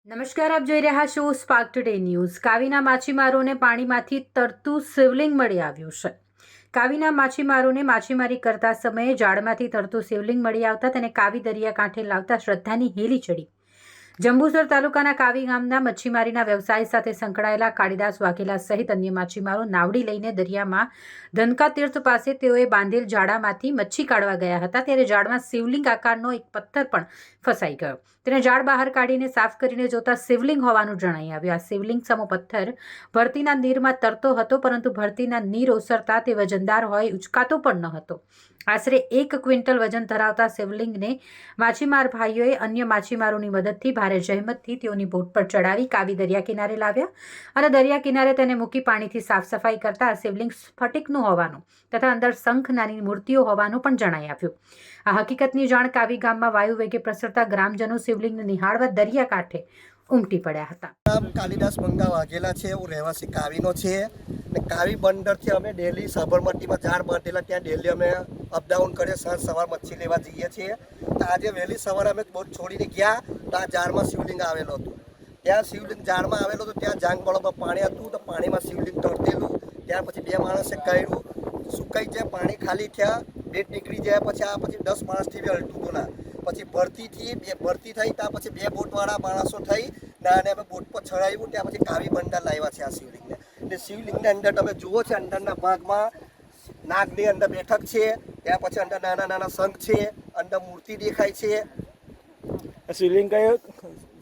નમસ્કાર, આપ જોઈ રહ્યા છો સ્પાર્ક ટુડે ન્યૂઝ। કાવીના માછીમારોને પાણીમાંથી તરતું શિવલિંગ મળી આવ્યું છે। કાવીના માછીમારોને માછીમારી કરતા સમયે જાળમાંથી તરતું શિવલિંગ મળી આવતા તેને કાવી દરિયાકાંઠે લાવતા શ્રદ્ધાની હેલી ચડી। જંબુસર તાલુકાના કાવી ગામના મચ્છીમારીના વ્યવસાય સાથે સંકળાયેલા કાળીદાસ વાઘેલા સહિત અન્ય માછીમારો નાવડી લઈને દરિયામાં ધનકા તીર્થ પાસે તેઓએ બાંધેલ જાળામાંથી મચ્છી કાઢવા ગયા હતા ત્યારે જાળમાં શિવલિંગ આકારનો એક પથ્થર પણ ફસાઈ ગયો। તેને જાળ બહાર કાઢીને સાફ કરીને જોતા શિવલિંગ હોવાનું જણાઈ આવ્યું। આ શિવલિંગ સમો પથ્થર ભરતીના નીરમાં તરતો હતો, પરંતુ ભરતીના નીર ઓસરતા તે વજનદાર હોય ઉચકાતો પણ ન હતો। આશરે 1 ક્વિન્ટલ વજન ધરાવતા શિવલિંગને માછીમાર ભાઈઓએ અન્ય માછીમારોની મદદથી ભારે જહેમતથી તેઓની બોટ પર ચડાવી કાવી દરિયા કિનારે લાવ્યા અને દરિયા કિનારે તેને મૂકી પાણીથી સાફ સફાઈ કરતા આ શિવલિંગ સ્ફટિકનું હોવાનું તથા અંદર શંખ નાની મૂર્તિઓ હોવાનું પણ જણાઈ આવ્યું। આ હકીકતની જાણ કાવી ગામમાં વાયુ વેગે પ્રસરતા ગ્રામજનો શિવલિંગને નિહાળવા દરિયાકાંઠે ઉમટી પડ્યા હતા। નામ કાલિદાસ મંગા વાઘેલા છે, હું રહેવાસી કાવીનો છે ને કાવી બંદરથી અમે ડેલી સાબરમતીમાં જાળ બાંધેલા ત્યાં ડેલી અમે અપડાઉન કરીએ, સાંજ સવાર મચ્છી લેવા જઈએ છીએ। તો આજે વહેલી સવારે અમે બોટ છોડીને ગયા તો આ જાળમાં શિવલિંગ આવેલો હતો। ત્યાં શિવલિંગ જાળમાં આવેલો હતો, ત્યાં જાંગ બળોમાં પાણી હતું તો પાણીમાં શિવલિંગ તરતેલું। ત્યાર પછી 2 માણસે કર્યું, સુકાઈ જાય, પાણી ખાલી થયા, બેટ નીકળી જાય, પછી 10 માણસથી બી હલતું ના, પછી ભરતી થઈ ત્યાં પછી 2 બોટવાળા માણસો થઈ અને અમે બોટ પર ચડાવ્યું। ત્યાં પછી કાવી બંદર લાવ્યા છે આ શિવલિંગને। ને શિવલિંગની અંદર તમે જુઓ છો અંદરના ભાગમાં નાગની અંદર બેઠક છે, ત્યાં પછી અંદર નાના નાના શંખ છે, અંદર મૂર્તિ દેખાય છે। શિવલિંગ કઈ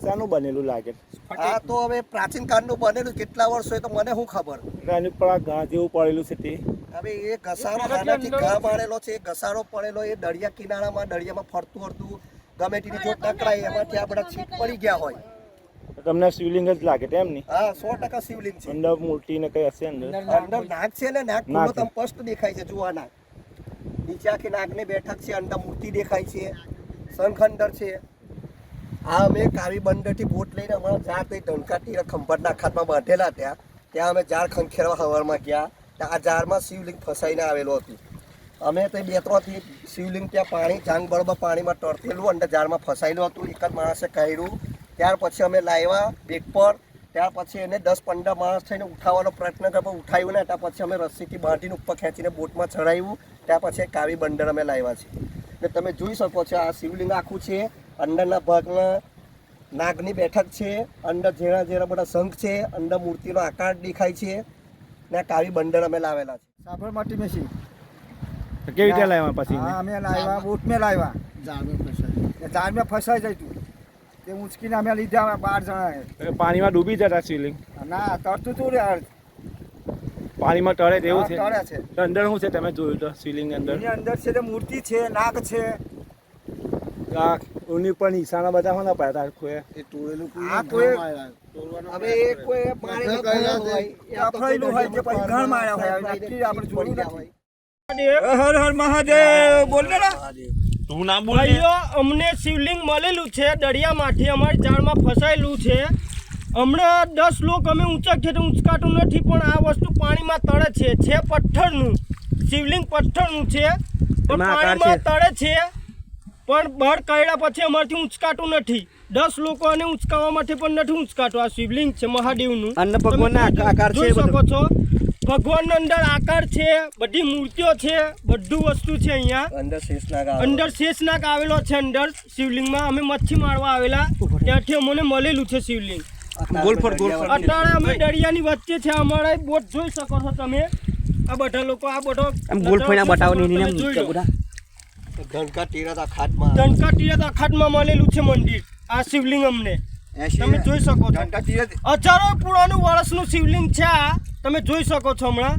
શાનું બનેલું લાગે? આ તો હવે પ્રાચીન કાળનું બનેલું, કેટલા વર્ષ હોય તો મને શું ખબર। એની પર આ ઘા જેવું પડેલું છે તે હવે એ ઘસારો નાનાથી ઘા પાડેલો છે, ઘસારો પડેલો એ દરિયા કિનારામાં દરિયામાં ફરતું ફરતું ગમે તેની જો ટકરાય એમાંથી આ બધા છીટ પડી ગયા હોય। તમને શિવલિંગ જ લાગે તેમ નહીં? હા, 100% શિવલિંગ છે। અંદર મૂર્તિ ને કઈ હશે અંદર નાગ છે ને, નાગ ખુલ્લો તમે સ્પષ્ટ દેખાય છે। જુઓ નાગ, નીચે આખી નાગની બેઠક છે, અંદર મૂર્તિ દેખાય છે, શંખ અંદર છે। આ અમે કાવી બંદરથી બોટ લઈને અમારા ઝાડ કઈ ધનકાટી ખંભાતના અખાતમાં બાંધેલા ત્યાં અમે ઝાડ ખંખેરવા સવારમાં ગયા। આ ઝાડમાં શિવલિંગ ફસાઈને આવેલું હતું। અમે તો 2-3 શિવલિંગ ત્યાં પાણી જાંગ બળમાં પાણીમાં તરતેલું અંદર ઝાડમાં ફસાયેલું હતું। એક જ માણસે કર્યું, ત્યાર પછી અમે લાવ્યા બેટ પર, ત્યાર પછી એને 10-15 માણસ થઈને ઉઠાવવાનો પ્રયત્ન કર્યો, ઉઠાવ્યું ને ત્યાં પછી અમે રસ્સીથી બાંધીને ઉપર ખેંચીને બોટમાં ચડાવ્યું। ત્યાં પછી કાવી બંદર અમે લાવ્યા છે ને તમે જોઈ શકો છો આ શિવલિંગ આખું છે। અંદરના ભાગમાં નાગની બેઠક છે, અંદર ઝેરા બધા શંખ છે, અંદર મૂર્તિનો આકાર દેખાય છે ને કાવી બંદર અમે લાવેલા છે। સાબરમતી में सी કેવી રીતે લાવ્યા પછી? हाँ, અમે લાવ્યા બોટ में લાવ્યા, જાળ में ફસાઈ જાય તું તે ઉંચકીને અમે લીધા 12 જણા। પાણીમાં ડૂબી જતા શિવલિંગ? ના, તરતું તું રે, પાણીમાં તળે તેવું છે? તળે છે। તો અંદર શું છે તમે જોયું તો શિવલિંગ અંદર? એની અંદર છે તે મૂર્તિ છે, નાગ છે। આ ઉની પર નિશાના બધા હોના પાડતા કોઈ આ કોઈ હવે એ કોઈ પાણીમાં અફળેલું હોય કે પછી ઘર માર્યા હોય, નક્કી આપણે જોયું નથી। હર હર મહાદેવ બોલ ને તું નામ બોલ। ભાઈઓ, અમને શિવલિંગ મળેલું છે દરિયામાંથી, અમારી જાળમાં ફસાયેલું છે। હમણાં 10 લોકો અમે ઊંચા છે તો ઊંચકાતું નથી, પણ આ વસ્તુ પાણીમાં તળે છે પથ્થરનું શિવલિંગ, પથ્થરનું છે પણ પાણીમાં તળે છે, પણ બળ કાઢ્યા પછી અમારથી ઊંચકાતું નથી। 10 લોકોને ઊંચકાવવા માટે પણ નથી ઊંચકાતું। આ શિવલિંગ છે મહાદેવનું, અન્ન ભગવાનના આકાર છે, જોઈ શકો છો। ભગવાનનો અંદર આકાર છે, બધી મૂર્તિઓ છે, બધું વસ્તુ છે। અહીંયા અંદર શેષનાગ આવેલો છે અંદર શિવલિંગમાં। અમે મચ્છી મારવા આવેલા ત્યાંથી અમને મળેલું છે શિવલિંગ। અત્યારે અમે દરિયાની વચ્ચે છે, અમારા બોટ જોઈ શકો છો તમે। આ બધા લોકો આ બધો ધનકા તીરથ અખાતમાં મળેલું છે મંદિર આ શિવલિંગ અમને તમે જોઈ શકો છો। હજારો પુરાણું વર્ષનું શિવલિંગ છે આ, તમે જોઈ શકો છો। હમણાં